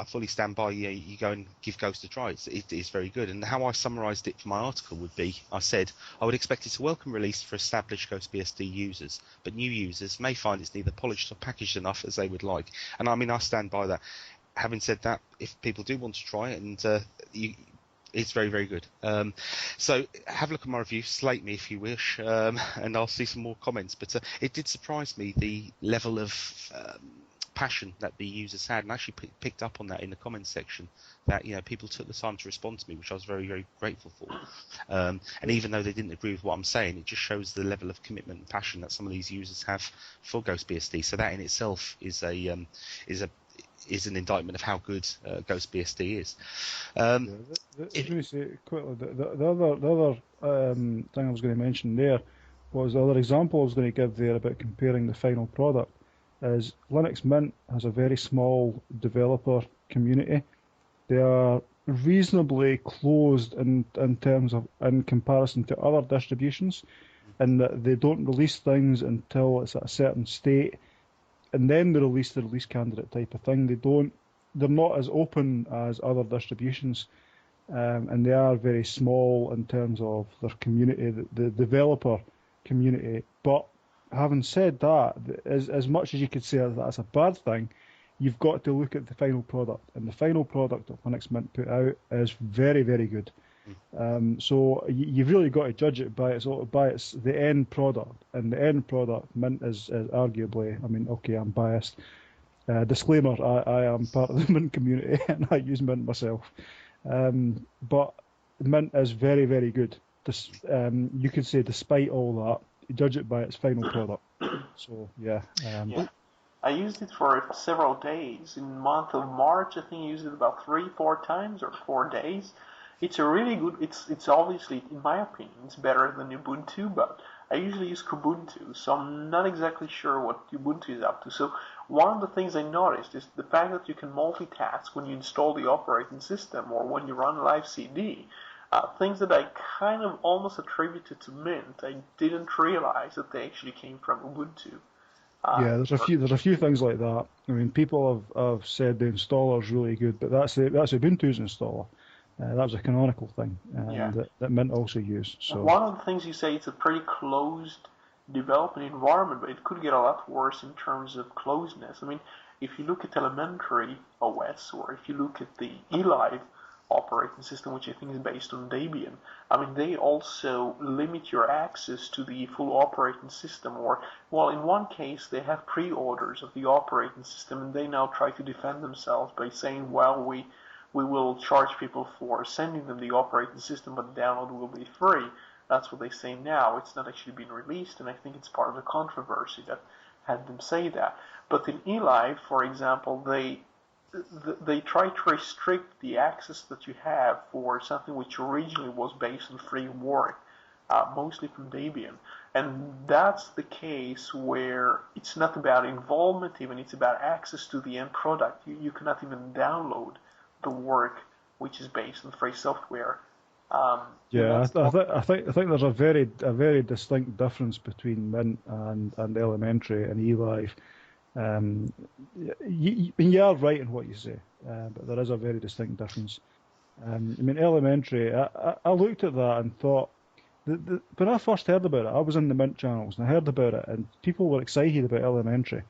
fully stand by you go and give Ghost a try. It is very good. And how I summarised it for my article would be, I said, I would expect it's a welcome release for established GhostBSD users, but new users may find it's neither polished or packaged enough as they would like. And I mean, I stand by that. Having said that, if people do want to try it, and it's very, very good. So have a look at my review, slate me if you wish, and I'll see some more comments. But it did surprise me, the level of passion that the users had, and actually picked up on that in the comments section, that people took the time to respond to me, which I was very, very grateful for. And even though they didn't agree with what I'm saying, it just shows the level of commitment and passion that some of these users have for GhostBSD. So that in itself is an indictment of how good GhostBSD is. I was going to say quickly, the other thing I was going to mention there was the other example I was going to give there about comparing the final product is Linux Mint has a very small developer community. They are reasonably closed in comparison to other distributions, in that they don't release things until it's at a certain state, and then they release the release candidate type of thing. They're not as open as other distributions, and they are very small in terms of their community, the developer community. But having said that, as much as you could say that's a bad thing, you've got to look at the final product, and the final product that Linux Mint put out is very, very good. So you've really got to judge it by the end product, and the end product, Mint is arguably, I mean, okay, I'm biased. Disclaimer: I am part of the Mint community and I use Mint myself. But Mint is very, very good. You could say, despite all that, you judge it by its final product. So yeah. I used it for several days. In the month of March, I think I used it about 3-4 times or 4 days. It's a really good. It's obviously, in my opinion, it's better than Ubuntu, but I usually use Kubuntu, so I'm not exactly sure what Ubuntu is up to. So one of the things I noticed is the fact that you can multitask when you install the operating system or when you run live CD. Things that I kind of almost attributed to Mint. I didn't realize that they actually came from Ubuntu. There's a few things like that. I mean, people have said the installer is really good, but that's Ubuntu's installer. That was a canonical thing that Mint also used. So one of the things you say, it's a pretty closed development environment, but it could get a lot worse in terms of closeness. I mean, if you look at Elementary OS, or if you look at the eLive operating system, which I think is based on Debian, I mean, they also limit your access to the full operating system. Or, well, in one case, they have pre-orders of the operating system, and they now try to defend themselves by saying, well, we will charge people for sending them the operating system, but the download will be free. That's what they say now. It's not actually been released, and I think it's part of the controversy that had them say that. But in eLive, for example, they try to restrict the access that you have for something which originally was based on free work, mostly from Debian. And that's the case where it's not about involvement even, it's about access to the end product. You cannot even download the work which is based on free software. I think there's a very distinct difference between Mint and Elementary and eLive. You are right in what you say, but there is a very distinct difference. I mean, Elementary, I looked at that and thought, when I first heard about it, I was in the Mint channels and I heard about it, and people were excited about Elementary.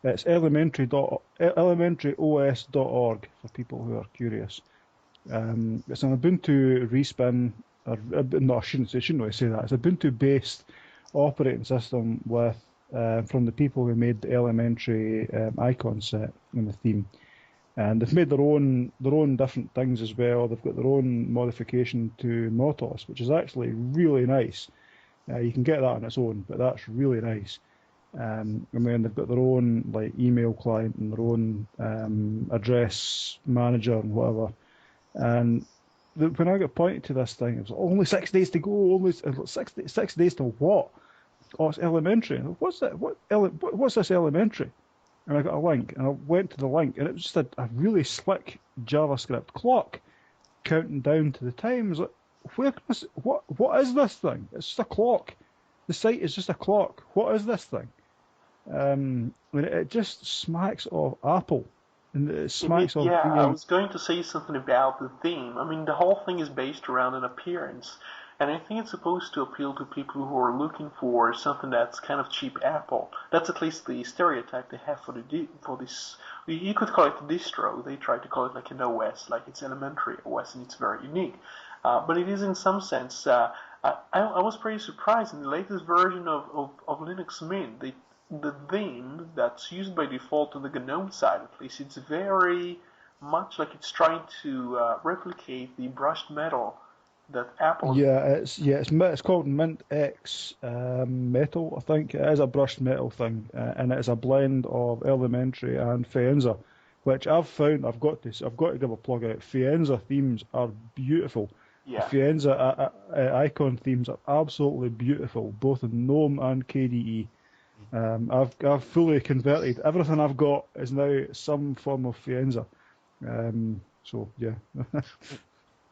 It's elementaryos.org for people who are curious. It's an Ubuntu respin, no, I shouldn't really say that. It's an Ubuntu-based operating system with from the people who made the Elementary icon set and the theme. And they've made their own different things as well. They've got their own modification to Nautilus, which is actually really nice. You can get that on its own, but that's really nice. And then they've got their own email client and their own address manager and whatever. And when I got pointed to this thing, it was only 6 days to go. Only 6 days to what? Oh, it's Elementary. What's that? What's this Elementary? And I got a link, and I went to the link, and it was just a really slick JavaScript clock counting down to the time. I was like, what is this thing? It's just a clock. The site is just a clock. What is this thing? It just smacks of Apple. and it smacks of Yeah, I being. was going to say something about the theme. I mean, the whole thing is based around an appearance, and I think it's supposed to appeal to people who are looking for something that's kind of cheap Apple. That's at least the stereotype they have for this. You could call it a distro. They try to call it like an OS, like it's elementary OS, and it's very unique. But it is in some sense. I was pretty surprised in the latest version of Linux Mint. The theme that's used by default on the GNOME side, at least, it's very much like it's trying to replicate the brushed metal that Apple's. It's called Mint X Metal, I think. It is a brushed metal thing, and it's a blend of elementary and Fienza, which I've got to give a plug out. Fienza themes are beautiful. The Yeah. Fienza icon themes are absolutely beautiful, both in GNOME and KDE. I've fully converted. Everything I've got is now some form of Fienza. So yeah.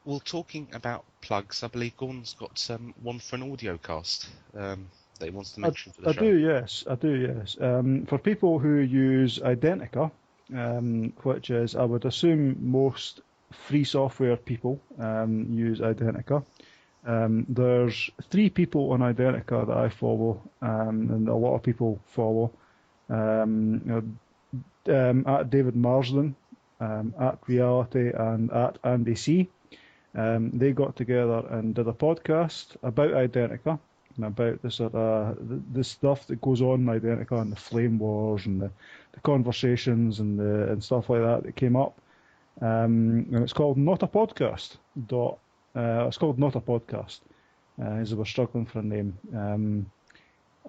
Well, talking about plugs, I believe Gordon's got one for an audio cast that he wants to mention for the show. I do, yes. For people who use Identica, which is, I would assume, most free software people use Identica. There's 3 people on Identica that I follow, and a lot of people follow. At David Marsden, at Reality, and at Andy C. They got together and did a podcast about Identica and about the stuff that goes on in Identica and the flame wars and the conversations and stuff like that came up. And it's called Not a Podcast. It's called Not a Podcast, as they were struggling for a name.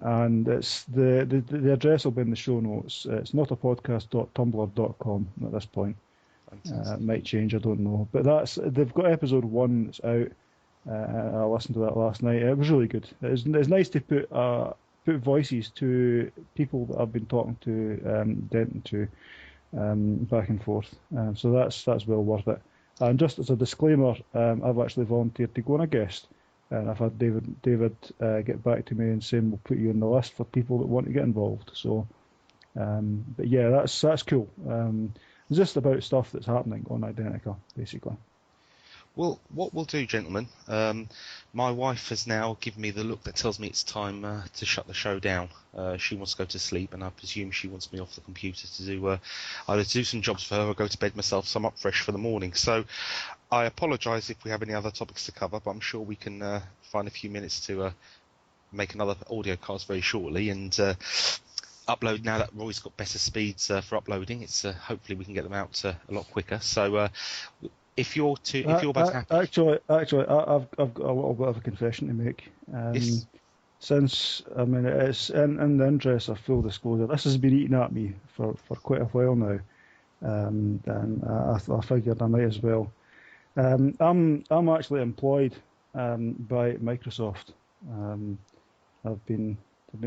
And it's the address will be in the show notes. It's notapodcast.tumblr.com at this point. It might change, I don't know. But they've got episode 1 that's out. I listened to that last night. It was really good. It's nice to put voices to people that I've been talking to, Denton to, back and forth. So that's well worth it. And just as a disclaimer, I've actually volunteered to go on a guest. And I've had David get back to me and saying we'll put you on the list for people that want to get involved. So, but yeah, that's cool. It's just about stuff that's happening on Identica, basically. Well, what we'll do, gentlemen, my wife has now given me the look that tells me it's time to shut the show down. She wants to go to sleep, and I presume she wants me off the computer to do either to do some jobs for her or go to bed myself, so I'm up fresh for the morning. So I apologise if we have any other topics to cover, but I'm sure we can find a few minutes to make another audio cast very shortly and upload now that Roy's got better speeds for uploading. It's hopefully we can get them out a lot quicker. So if you're both happy, actually, I've got a little bit of a confession to make. Yes. Since it's in the interest of full disclosure, this has been eating at me for quite a while now, and I figured I might as well. I'm actually employed by Microsoft. I've been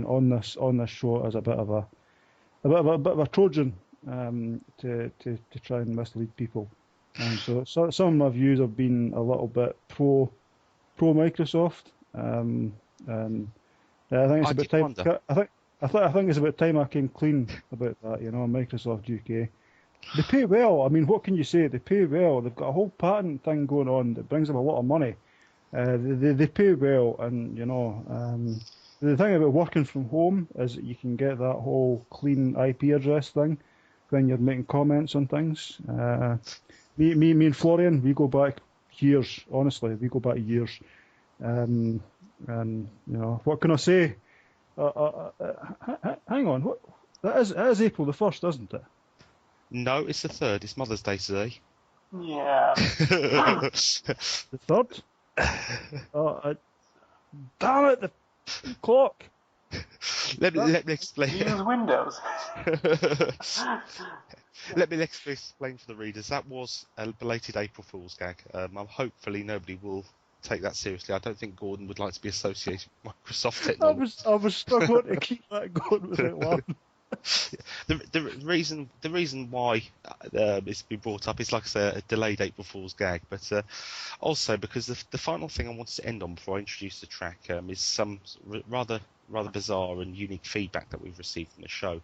on this show as a bit of a Trojan to try and mislead people. And so some of my views have been a little bit pro Microsoft. And I think it's about time. I think it's about time I came clean about that. Microsoft UK. They pay well. I mean, what can you say? They pay well. They've got a whole patent thing going on that brings them a lot of money. They pay well, and the thing about working from home is that you can get that whole clean IP address thing when you're making comments on things. Me and Florian, we go back years. Honestly, we go back years. And what can I say? Hang on, what? That is April the 1st, isn't it? no, it's the 3rd. It's Mother's Day today. Yeah. The 3rd? Damn it, the clock. Let me explain. Use Windows. Let me explain for the readers. That was a belated April Fool's gag. Hopefully nobody will take that seriously. I don't think Gordon would like to be associated with Microsoft technology. I was struggling to keep that going without laughing. The reason why it's been brought up is, like I say, a delayed April Fool's gag, but also because the final thing I wanted to end on before I introduce the track is some rather bizarre and unique feedback that we've received from the show.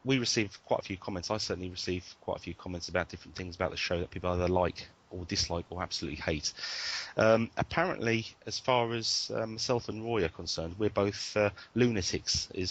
we received quite a few comments. I certainly received quite a few comments about different things about the show that people either like or dislike or absolutely hate. Apparently, as far as myself and Roy are concerned, we're both lunatics, is